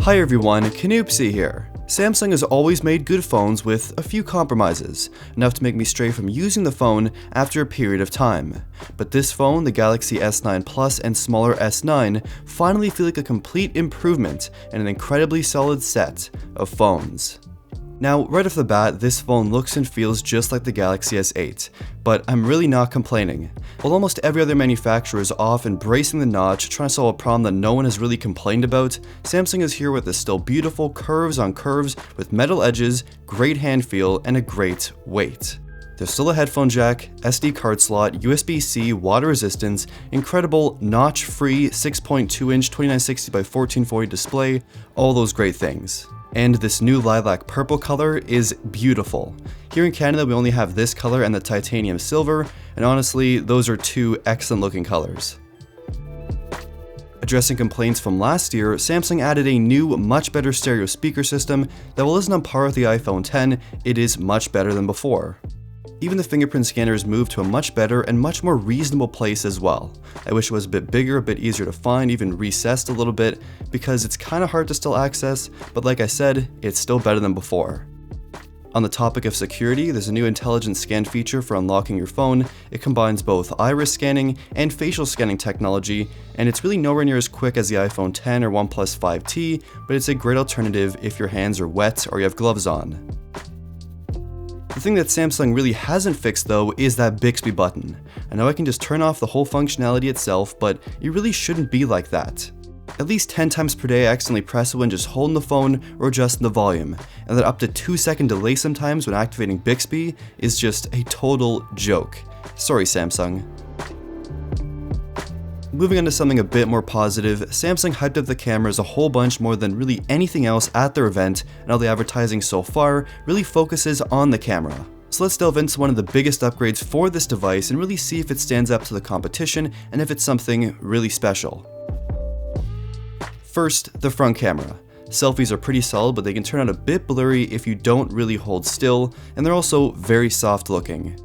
Hi everyone, Canoopsy here. Samsung has always made good phones with a few compromises, enough to make me stray from using the phone after a period of time. But this phone, the Galaxy S9 Plus and smaller S9, finally feel like a complete improvement and an incredibly solid set of phones. Now, right off the bat, this phone looks and feels just like the Galaxy S8, but I'm really not complaining. While almost every other manufacturer is off embracing the notch, trying to solve a problem that no one has really complained about, Samsung is here with the still beautiful curves on curves with metal edges, great hand feel, and a great weight. There's still a headphone jack, SD card slot, USB-C, water resistance, incredible notch-free 6.2-inch 2960 by 1440 display, all those great things. And this new lilac purple color is beautiful. Here in Canada we only have this color and the titanium silver, and honestly, those are two excellent looking colors. Addressing complaints from last year, Samsung added a new, much better stereo speaker system that while isn't on par with the iPhone X, it is much better than before. Even the fingerprint scanner has moved to a much better and much more reasonable place as well. I wish it was a bit bigger, a bit easier to find, even recessed a little bit, because it's kind of hard to still access, but like I said, it's still better than before. On the topic of security, there's a new intelligent scan feature for unlocking your phone. It combines both iris scanning and facial scanning technology, and it's really nowhere near as quick as the iPhone X or OnePlus 5T, but it's a great alternative if your hands are wet or you have gloves on. The thing that Samsung really hasn't fixed though is that Bigsby button. I know I can just turn off the whole functionality itself, but it really shouldn't be like that. At least 10 times per day I accidentally press it when just holding the phone or adjusting the volume, and that up to 2-second delay sometimes when activating Bigsby is just a total joke. Sorry Samsung. Moving on to something a bit more positive, Samsung hyped up the cameras a whole bunch more than really anything else at their event, and all the advertising so far really focuses on the camera. So let's delve into one of the biggest upgrades for this device and really see if it stands up to the competition and if it's something really special. First, the front camera. Selfies are pretty solid, but they can turn out a bit blurry if you don't really hold still, and they're also very soft looking.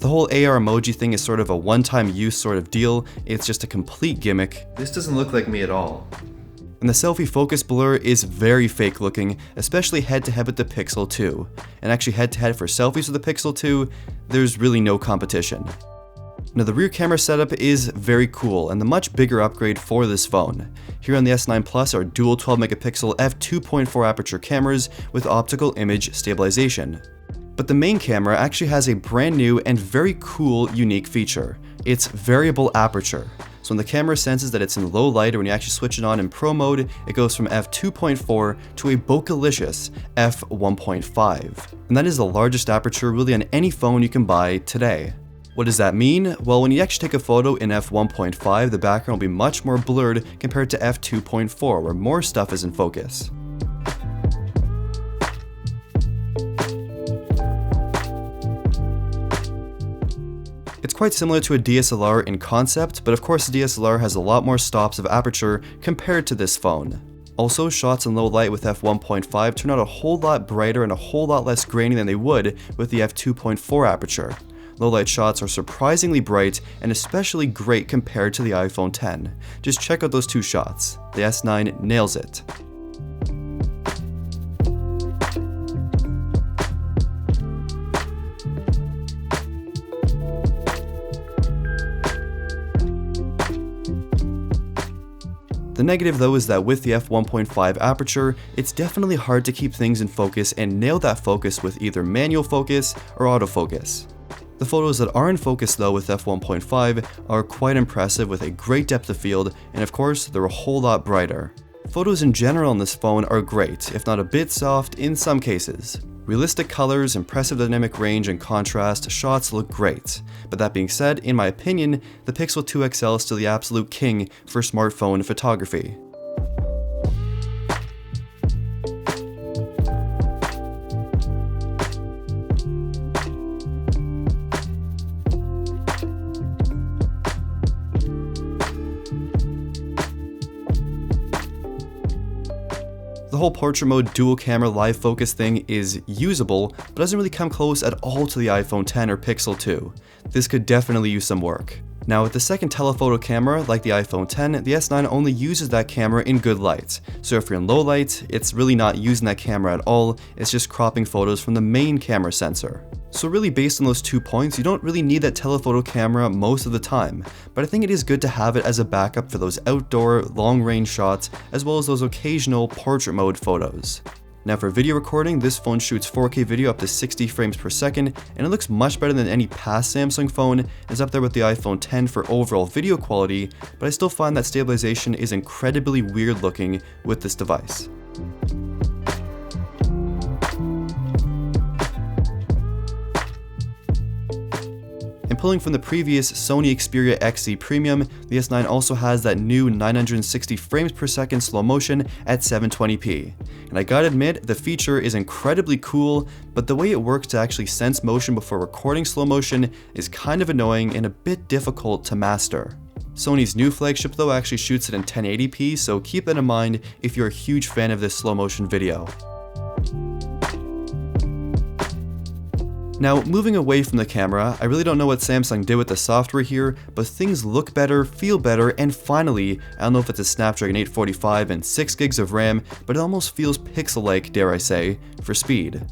The whole AR emoji thing is sort of a one-time use sort of deal, it's just a complete gimmick. This doesn't look like me at all. And the selfie focus blur is very fake looking, especially head-to-head with the Pixel 2. And actually head-to-head for selfies with the Pixel 2, there's really no competition. Now the rear camera setup is very cool and the much bigger upgrade for this phone. Here on the S9 Plus are dual 12-megapixel f2.4 aperture cameras with optical image stabilization. But the main camera actually has a brand new and very cool unique feature. It's variable aperture. So when the camera senses that it's in low light or when you actually switch it on in pro mode, it goes from f2.4 to a bokeh-licious f1.5. And that is the largest aperture really on any phone you can buy today. What does that mean? Well, when you actually take a photo in f1.5, the background will be much more blurred compared to f2.4, where more stuff is in focus. It's quite similar to a DSLR in concept, but of course the DSLR has a lot more stops of aperture compared to this phone. Also, shots in low light with f1.5 turn out a whole lot brighter and a whole lot less grainy than they would with the f2.4 aperture. Low light shots are surprisingly bright and especially great compared to the iPhone X. Just check out those two shots. The S9 nails it. The negative though is that with the f1.5 aperture, it's definitely hard to keep things in focus and nail that focus with either manual focus or autofocus. The photos that are in focus though with f1.5 are quite impressive with a great depth of field, and of course they're a whole lot brighter. Photos in general on this phone are great, if not a bit soft in some cases. Realistic colors, impressive dynamic range, and contrast shots look great. But that being said, in my opinion, the Pixel 2 XL is still the absolute king for smartphone photography. The whole portrait mode dual camera live focus thing is usable, but doesn't really come close at all to the iPhone X or Pixel 2. This could definitely use some work. Now with the second telephoto camera, like the iPhone X, the S9 only uses that camera in good light. So if you're in low light, it's really not using that camera at all, it's just cropping photos from the main camera sensor. So really based on those 2 points, you don't really need that telephoto camera most of the time, but I think it is good to have it as a backup for those outdoor, long-range shots, as well as those occasional portrait mode photos. Now for video recording, this phone shoots 4K video up to 60 frames per second, and it looks much better than any past Samsung phone. It's up there with the iPhone X for overall video quality, but I still find that stabilization is incredibly weird looking with this device. And pulling from the previous Sony Xperia XZ Premium, the S9 also has that new 960 frames per second slow motion at 720p. And I gotta admit, the feature is incredibly cool, but the way it works to actually sense motion before recording slow motion is kind of annoying and a bit difficult to master. Sony's new flagship though actually shoots it in 1080p, so keep that in mind if you're a huge fan of this slow motion video. Now, moving away from the camera, I really don't know what Samsung did with the software here, but things look better, feel better, and finally, I don't know if it's a Snapdragon 845 and 6 gigs of RAM, but it almost feels pixel-like, dare I say, for speed.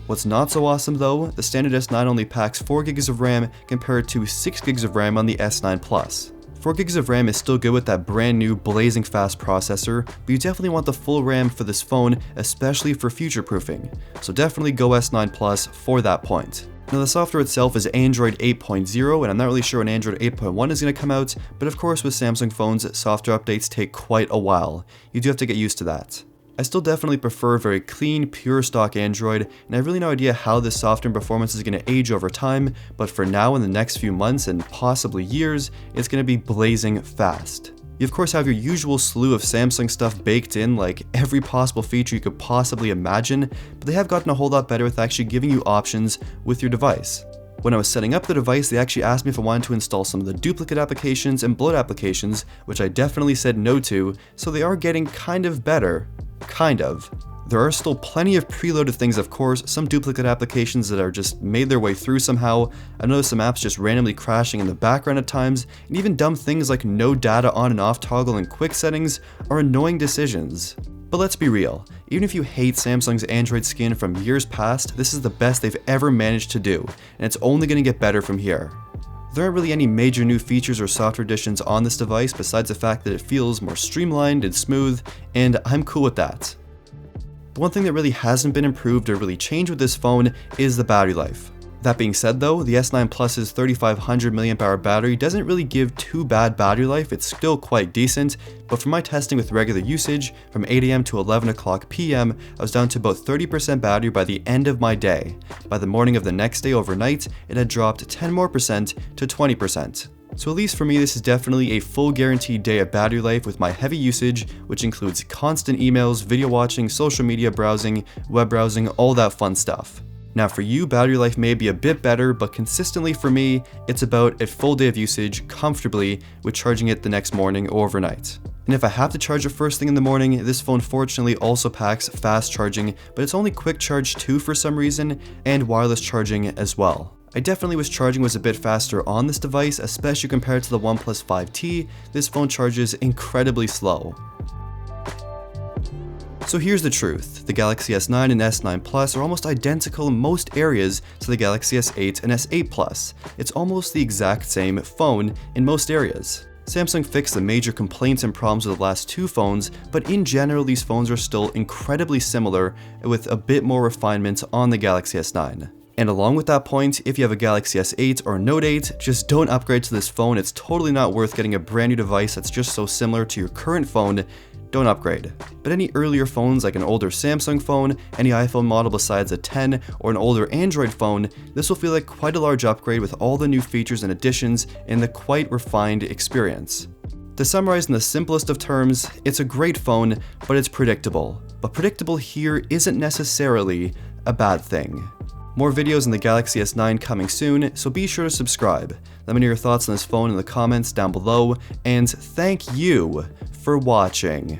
What's not so awesome though, the standard S9 only packs 4 gigs of RAM compared to 6 gigs of RAM on the S9 Plus. 4 gigs of RAM is still good with that brand new blazing fast processor, but you definitely want the full RAM for this phone, especially for future-proofing. So definitely go S9 Plus for that point. Now the software itself is Android 8.0, and I'm not really sure when Android 8.1 is going to come out, but of course with Samsung phones, software updates take quite a while. You do have to get used to that. I still definitely prefer very clean, pure stock Android, and I have really no idea how this software and performance is going to age over time, but for now in the next few months and possibly years, it's going to be blazing fast. You of course have your usual slew of Samsung stuff baked in, like every possible feature you could possibly imagine, but they have gotten a whole lot better with actually giving you options with your device. When I was setting up the device, they actually asked me if I wanted to install some of the duplicate applications and bloat applications, which I definitely said no to, so they are getting kind of better. Kind of. There are still plenty of preloaded things, of course, some duplicate applications that are just made their way through somehow. I noticed some apps just randomly crashing in the background at times, and even dumb things like no data on and off toggle in quick settings are annoying decisions. But let's be real, even if you hate Samsung's Android skin from years past, this is the best they've ever managed to do, and it's only going to get better from here. There aren't really any major new features or software additions on this device besides the fact that it feels more streamlined and smooth, and I'm cool with that. But one thing that really hasn't been improved or really changed with this phone is the battery life. That being said though, the S9 Plus's 3500 mAh battery doesn't really give too bad battery life, it's still quite decent, but for my testing with regular usage, from 8 AM to 11 o'clock PM, I was down to about 30% battery by the end of my day. By the morning of the next day overnight, it had dropped 10% more to 20%. So at least for me, this is definitely a full guaranteed day of battery life with my heavy usage, which includes constant emails, video watching, social media browsing, web browsing, all that fun stuff. Now for you, battery life may be a bit better, but consistently for me, it's about a full day of usage comfortably with charging it the next morning or overnight. And if I have to charge it first thing in the morning, this phone fortunately also packs fast charging, but it's only quick charge too for some reason, and wireless charging as well. I definitely wish charging was a bit faster on this device, especially compared to the OnePlus 5T. This phone charges incredibly slow. So here's the truth, the Galaxy S9 and S9 Plus are almost identical in most areas to the Galaxy S8 and S8 Plus. It's almost the exact same phone in most areas. Samsung fixed the major complaints and problems of the last two phones, but in general these phones are still incredibly similar with a bit more refinement on the Galaxy S9. And along with that point, if you have a Galaxy S8 or Note 8, just don't upgrade to this phone. It's totally not worth getting a brand new device that's just so similar to your current phone. Don't upgrade. But any earlier phones like an older Samsung phone, any iPhone model besides a 10, or an older Android phone, this will feel like quite a large upgrade with all the new features and additions in the quite refined experience. To summarize in the simplest of terms, it's a great phone, but it's predictable. But predictable here isn't necessarily a bad thing. More videos on the Galaxy S9 coming soon, so be sure to subscribe. Let me know your thoughts on this phone in the comments down below, and thank you for watching.